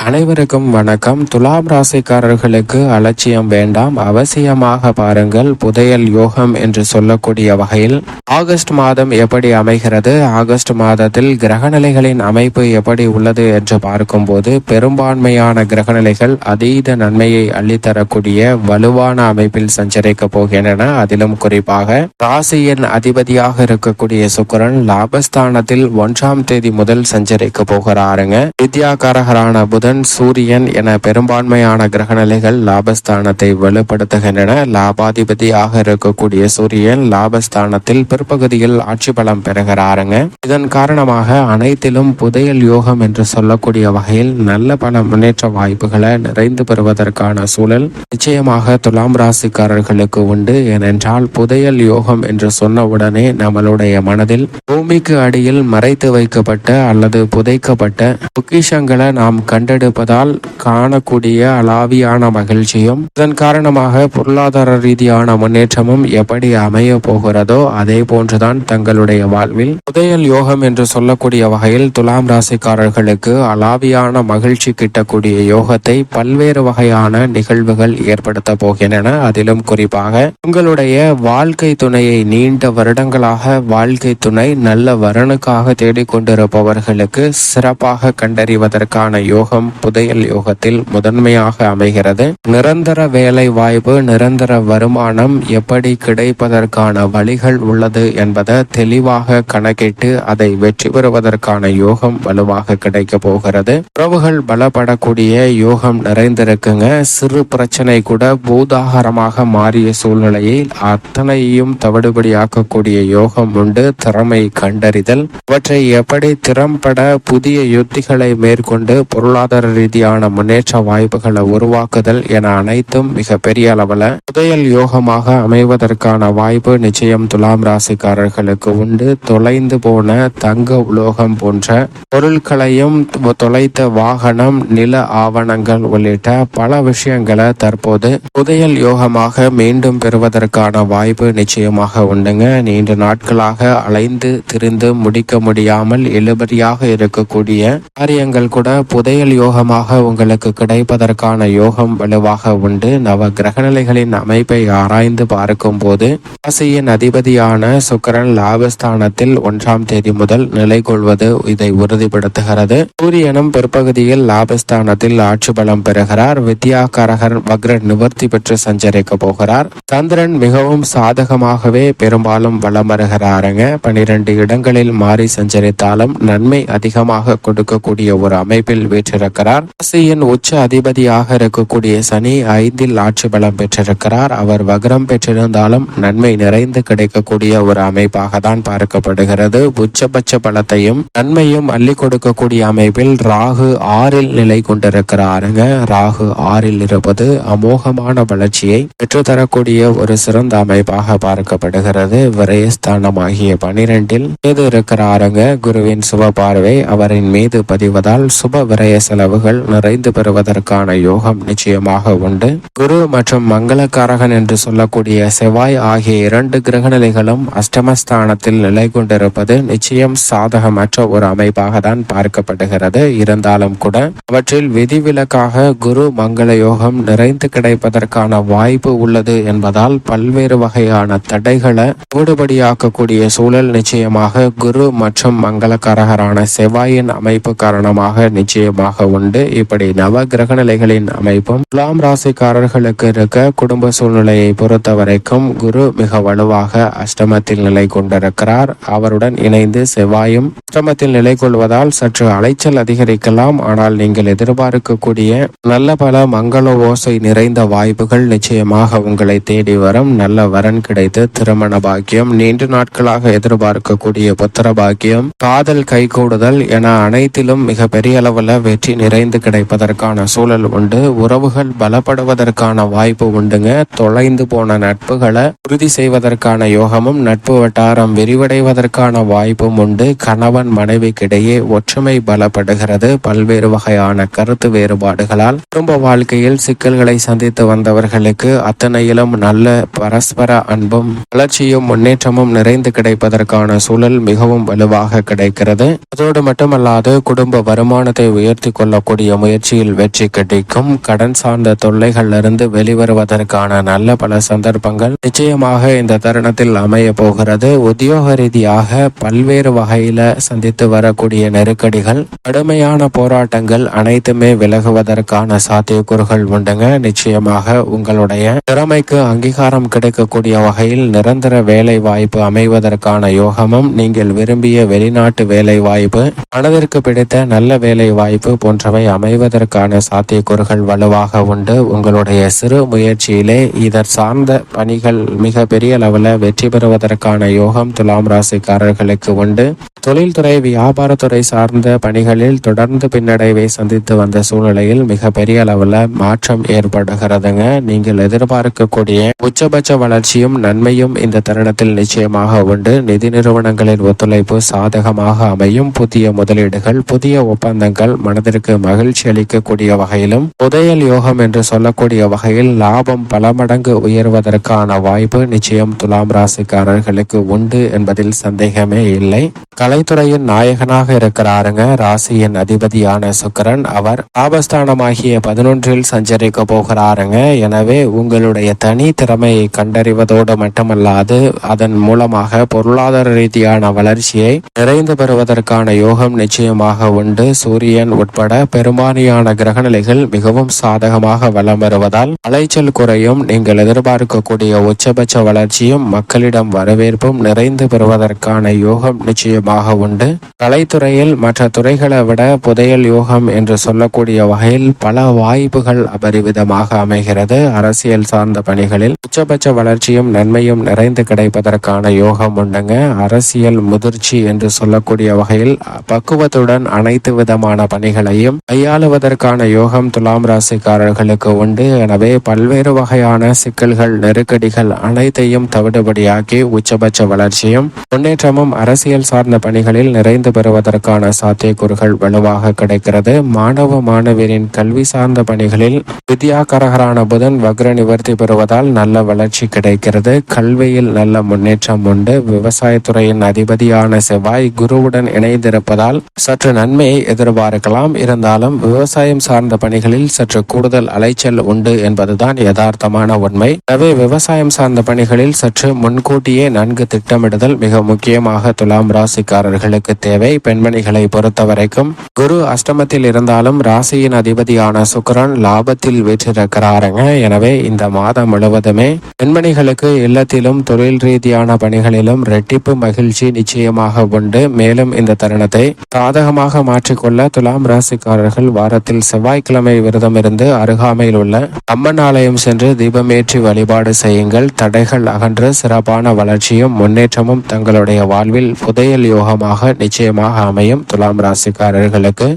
அனைவருக்கும் வணக்கம். துலாம் ராசிக்காரர்களுக்கு அலட்சியம் வேண்டாம், அவசியமாக பாருங்கள். புதையல் யோகம் என்று சொல்லக்கூடிய வகையில் ஆகஸ்ட் மாதம் எப்படி அமைகிறது, ஆகஸ்ட் மாதத்தில் கிரகநிலைகளின் அமைப்பு எப்படி உள்ளது என்று பார்க்கும்போது பெரும்பான்மையான கிரகநிலைகள் அதீத நன்மையை அள்ளித்தரக்கூடிய வலுவான அமைப்பில் சஞ்சரிக்க போகின்றன. அதிலும் குறிப்பாக ராசியின் அதிபதியாக இருக்கக்கூடிய சுக்கிரன் லாபஸ்தானத்தில் 1ஆம் தேதி முதல் சஞ்சரிக்க போகிறாருங்க. வித்யாகாரகரான புதன், சூரியன் என பெரும்பான்மையான கிரகநிலைகள் லாபஸ்தானத்தை வலுப்படுத்துகின்றன. லாபாதிபதியாக இருக்கக்கூடிய சூரியன் லாபஸ்தானத்தில் பிற்பகுதியில் ஆட்சி பலம் பெறுகிறாருங்க. இதன் காரணமாக அனைத்திலும் புதையல் யோகம் என்று சொல்லக்கூடிய வகையில் நல்ல பல முன்னேற்ற வாய்ப்புகளை நிறைந்து பெறுவதற்கான சூழல் நிச்சயமாக துலாம் ராசிக்காரர்களுக்கு உண்டு. ஏனென்றால் புதையல் யோகம் என்று சொன்னவுடனே நம்மளுடைய மனதில் பூமிக்கு அடியில் மறைத்து வைக்கப்பட்ட அல்லது புதைக்கப்பட்ட பொக்கிஷங்களை நாம் கண்டெடுப்பதால் காணக்கூடிய அளாவியான மகிழ்ச்சியும், இதன் காரணமாக பொருளாதார ரீதியான முன்னேற்றமும் எப்படி அமைய போகிறதோ அதே போன்றுதான் தங்களுடைய வாழ்வில் புதையல் யோகம் என்று சொல்லக்கூடிய வகையில் துலாம் ராசிக்காரர்களுக்கு அளாவியான மகிழ்ச்சி கிட்டக்கூடிய யோகத்தை பல்வேறு வகையான நிகழ்வுகள் ஏற்படுத்த போகின்றன. அதிலும் குறிப்பாக உங்களுடைய வாழ்க்கை துணையை நீண்ட வருடங்களாக வாழ்க்கை துணை நல்ல வரனுக்காக தேடிக்கொண்டிருப்பவர்களுக்கு சிறப்பாக கண்டறிவதற்கான யோகம் புதையல் யோகத்தில் முதன்மையாக அமைகிறது. நிரந்தர வேலை வாய்ப்பு, நிரந்தர வருமானம் எப்படி கிடைப்பதற்கான வழிகள் உள்ளது என்பதை தெளிவாக கணக்கிட்டு அதை வெற்றி பெறுவதற்கான யோகம் வலுவாக கிடைக்க போகிறது. உறவுகள் பலப்படக்கூடிய யோகம் நிறைந்திருக்குங்க. சிறு பிரச்சனை கூட பூதாகரமாக மாறிய சூழ்நிலையில் அத்தனையும் தவிடுபடியாக்கக்கூடிய யோகம் உண்டு. திறமை கண்டறிதல், அவற்றை எப்படி திறம்பட புதிய யுத்திகளை மேற்கொண்டு பொருளாதார ரீதியான முன்னேற்ற வாய்ப்புகளை உருவாக்குதல் என அனைத்தும் மிக பெரிய அளவில் புதையல் யோகமாக அமைவதற்கான வாய்ப்பு நிச்சயம் துலாம் ராசிக்காரர்களுக்கு உண்டு. தொலைந்து போன தங்க உலோகம் போன்ற பொருட்களையும், தொலைத்த வாகனம், நில ஆவணங்கள் உள்ளிட்ட பல விஷயங்களை தற்போது புதையல் யோகமாக மீண்டும் பெறுவதற்கான வாய்ப்பு நிச்சயமாக உண்டுங்க. நீண்ட நாட்களாக அலைந்து திரிந்து முடிக்க முடியாமல் இழுபறியாக இருக்கக்கூடிய காரியங்கள் கூட புதையல் யோகமாக உங்களுக்கு கிடைப்பதற்கான யோகம் வலுவாக உண்டு. நவ கிரகநிலைகளின் அமைப்பை ஆராய்ந்து பார்க்கும் போது ராசியின் அதிபதியான சுக்கிரன் லாபஸ்தானத்தில் 1ஆம் தேதி முதல் நிலை கொள்வது இதை உறுதிப்படுத்துகிறது. சூரியனும் பிற்பகுதியில் லாபஸ்தானத்தில் ஆட்சி பலம் பெறுகிறார். வித்யாகாரகர் வக்ர நிவர்த்தி பெற்று சஞ்சரிக்க போகிறார். சந்திரன் மிகவும் சாதகமாகவே பெரும்பாலும் வலம் வருகிறாருங்க. 12 இடங்களில் மாறி சஞ்சரித்தாலும் நன்மை அதிகமாக கொடுக்கக்கூடிய ஒரு அமைப்பில் வீற்றிருக்கிறார். ராசியின் உச்ச அதிபதியாக இருக்கக்கூடிய சனி 5இல் ஆட்சி பலம் பெற்றிருக்கிறார். அவர் வக்ரம் பெற்றிருந்தாலும் நன்மை நிறைந்து கிடைக்கக்கூடிய ஒரு அமைப்பாக தான் பார்க்கப்படுகிறது. உச்சபட்ச பலத்தையும் நன்மையும் அள்ளி கொடுக்கக்கூடிய அமைப்பில் ராகு 6இல் நிலை கொண்டிருக்கிறாருங்க. ராகு 6இல் இருப்பது அமோகமான வளர்ச்சியை பெற்றுத்தரக்கூடிய ஒரு சிறந்த அமைப்பாக பார்க்கப்படுகிறது. விரயஸ்தானமாகிய 12இல் கேது இருக்கிறாருங்க. குருவின் சுப பார்வை அவரின் மீது பதிவதால் சுப விரய செலவுகள் நிறைந்து பெறுவதற்கான யோகம் நிச்சயமாக உண்டு. குரு மற்றும் மங்களக்காரகன் என்று சொல்லக்கூடிய செவ்வாய் ஆகிய 2 கிரகநிலைகளும் அஷ்டமஸ்தானத்தில் நிலை கொண்டிருப்பது நிச்சயம் சாதகமற்ற ஒரு அமைப்பாக தான் பார்க்கப்படுகிறது. இருந்தாலும் கூட அவற்றில் விதிவிலக்காக குரு மங்கள யோகம் நிறைந்து கிடைப்பதற்கான வாய்ப்பு உள்ளது என்பதால் பல்வேறு வகையான தடைகளை ஓடுபடியாக்கக்கூடிய சூழல் நிச்சயமாக குரு மற்றும் மங்களக்காரகரான செவ்வாயின் அமைப்பு காரணமாக நிச்சயமாக உண்டு. இப்படி நவ கிரக நிலைகளின் அமைப்பும் துலாம் ராசிக்காரர்களுக்கு இருக்க குடும்ப சூழ்நிலையை பொறுத்த வரைக்கும் குரு மிக வலுவாக அஷ்டமத்தில் நிலை கொண்டிருக்கிறார். அவருடன் இணைந்து செவ்வாயும் அஷ்டமத்தில் நிலை கொள்வதால் சற்று அலைச்சல் அதிகரிக்கலாம். ஆனால் நீங்கள் எதிர்பார்க்கக்கூடிய நல்ல பல மங்கள ஓசை நிறைந்த வாய்ப்புகள் நிச்சயமாக உங்களை தேடி வரும். நல்ல வரன் கிடைத்து திருமண பாக்கியம், நீண்ட நாட்களாக எதிர்பார்க்கக்கூடிய புத்திர பாக்கியம், காதல் கைகூடுதல் என அனைத்திலும் மிக பெரிய அளவில் வெற்றி நிறைந்து கிடைப்பதற்கான சூழல் உண்டு. உறவுகள் பலப்படுவதற்கான வாய்ப்பு உண்டுங்க. தொலைந்து போன நட்புகளை உறுதி செய்வதற்கான யோகமும், நட்பு வட்டாரம் விரிவடைவதற்கான வாய்ப்பும் உண்டு. கணவன் மனைவிக்கிடையே ஒற்றுமை பலப்படுகிறது. பல்வேறு வகையான கருத்து வேறுபாடுகளால் குடும்ப வாழ்க்கையில் சிக்கல்களை சந்தித்து வந்தவர்களுக்கு அத்தனையிலும் நல்ல பரஸ்பர அன்பும் வளர்ச்சியும் முன்னேற்றமும் நிறைந்து கிடைப்பதற்கான சூழல் மிகவும் வலுவாக கிடைக்கிறது. அதோடு மட்டுமல்லாது குடும்ப வருமானத்தை உயர்த்தி கொள்ள மேற்கொள்ளக்கூடிய முயற்சியில் வெற்றி கிடைக்கும். கடன் சார்ந்த தொல்லைகளிலிருந்து வெளிவருவதற்கான நல்ல பல சந்தர்ப்பங்கள் நிச்சயமாக இந்த தருணத்தில் அமைய போகிறது. உத்தியோக ரீதியாக பல்வேறு வகையில சந்தித்து வரக்கூடிய நெருக்கடிகள், கடுமையான போராட்டங்கள் அனைத்துமே விலகுவதற்கான சாத்தியக்கூறுகள் உண்டுங்க. நிச்சயமாக உங்களுடைய திறமைக்கு அங்கீகாரம் கிடைக்கக்கூடிய வகையில் நிரந்தர வேலை வாய்ப்பு அமைவதற்கான யோகமும், நீங்கள் விரும்பிய வெளிநாட்டு வேலை வாய்ப்பு, மனதிற்கு பிடித்த நல்ல வேலை வாய்ப்பு போன்றவை அமைவதற்கான சாத்தியக்கூறுகள் வலுவாக உண்டு. உங்களுடைய சிறு முயற்சியிலே இதர் சார்ந்த பணிகள் மிக பெரிய அளவில் வெற்றி பெறுவதற்கான யோகம் துலாம் ராசிக்காரர்களுக்கு உண்டு. தொழில்துறை வியாபாரத்துறை சார்ந்த பணிகளில் தொடர்ந்து பின்னடைவை சந்தித்து வந்த சூழ்நிலையில் மிக பெரிய அளவில் மாற்றம் ஏற்படுகிறதுங்க. நீங்கள் எதிர்பார்க்கக்கூடிய உச்சபட்ச வளர்ச்சியும் நன்மையும் இந்த தருணத்தில் நிச்சயமாக உண்டு. நிதி நிறுவனங்களின் ஒத்துழைப்பு சாதகமாக அமையும். புதிய முதலீடுகள், புதிய ஒப்பந்தங்கள் மனதிற்கு மகிழ்ச்சி அளிக்கக்கூடிய வகையிலும், புதையல் யோகம் என்று சொல்லக்கூடிய வகையில் லாபம் பல மடங்கு உயர்வதற்கான வாய்ப்பு நிச்சயம் துலாம் ராசிக்காரர்களுக்கு உண்டு என்பதில் சந்தேகமே இல்லை. கலைத்துறையின் நாயகனாக இருக்கிறாருங்க ராசியின் அதிபதியான சுக்கிரன். அவர் லாபஸ்தானமாகிய 11 சஞ்சரிக்க போகிறாருங்க. எனவே உங்களுடைய தனி திறமையை கண்டறிவதோடு மட்டுமல்லாது அதன் மூலமாக பொருளாதார ரீதியான வளர்ச்சியை நிறைந்து பெறுவதற்கான யோகம் நிச்சயமாக உண்டு. சூரியன் உட்பட பெரும்பாலான கிரகநிலைகள் மிகவும் சாதகமாக வலம் வருவதால் அலைச்சல் குறையும். நீங்கள் எதிர்பார்க்கக்கூடிய உச்சபட்ச வளர்ச்சியும் மக்களிடம் வரவேற்பும் நிறைந்து பெறுவதற்கான யோகம் நிச்சயமாக உண்டு. கலைத்துறையில் மற்ற துறைகளை விட புதையல் யோகம் என்று சொல்லக்கூடிய வகையில் பல வாய்ப்புகள் அபரிவிதமாக அமைகிறது. அரசியல் சார்ந்த பணிகளில் உச்சபட்ச வளர்ச்சியும் நன்மையும் நிறைந்து கிடைப்பதற்கான யோகம் உண்டுங்க. அரசியல் முதிர்ச்சி என்று சொல்லக்கூடிய வகையில் பக்குவத்துடன் அனைத்து விதமான பணிகளையும் கையாளுவதற்கான யோகம் துலாம் ராசிக்காரர்களுக்கு உண்டு. எனவே பல்வேறு வகையான சிக்கல்கள், நெருக்கடிகள் அனைத்தையும் தவிடுபடியாக்கி உச்சபட்ச வளர்ச்சியும் முன்னேற்றமும் அரசியல் சார்ந்த பணிகளில் நிறைந்து பெறுவதற்கான சாத்தியக்கூறுகள் வலுவாக கிடைக்கிறது. மாணவ மாணவியரின் கல்வி சார்ந்த பணிகளில் வித்யாகரகரான புதன் வக்ர நிவர்த்தி பெறுவதால் நல்ல வளர்ச்சி கிடைக்கிறது. கல்வியில் நல்ல முன்னேற்றம் உண்டு. விவசாயத்துறையின் அதிபதியான செவ்வாய் குருவுடன் இணைந்திருப்பதால் சற்று நன்மையை எதிர்பார்க்கலாம். இருந்தாலும் விவசாயம் சார்ந்த பணிகளில் சற்று கூடுதல் அலைச்சல் உண்டு என்பதுதான் யதார்த்தமான உண்மை. எனவே விவசாயம் சார்ந்த பணிகளில் சற்று முன்கூட்டியே நன்கு திட்டமிடுதல் மிக முக்கியமாக துலாம் ராசிக்காரர்களுக்கு தேவை. பெண்மணிகளை பொறுத்த வரைக்கும் குரு அஷ்டமத்தில் இருந்தாலும் ராசியின் அதிபதியான சுக்கிரன் லாபத்தில் வீற்றிருக்கிறாருங்க. எனவே இந்த மாதம் முழுவதுமே பெண்மணிகளுக்கு இல்லத்திலும் தொழில் ரீதியான பணிகளிலும் இரட்டிப்பு மகிழ்ச்சி நிச்சயமாக உண்டு. மேலும் இந்த தருணத்தை சாதகமாக மாற்றிக்கொள்ள துலாம் ராசிக்காரர்கள் வாரத்தில் செவ்வாய்க்கிழமை விரதம் இருந்து அருகாமையில் உள்ள அம்மன் ஆலயம் சென்று தீபமேற்றி வழிபாடு செய்யுங்கள். தடைகள் அகன்று சிறப்பான வளர்ச்சியும் முன்னேற்றமும் தங்களுடைய வாழ்வில் புதையல் யோகமாக நிச்சயமாக அமையும். துலாம் ராசிக்காரர்களுக்கு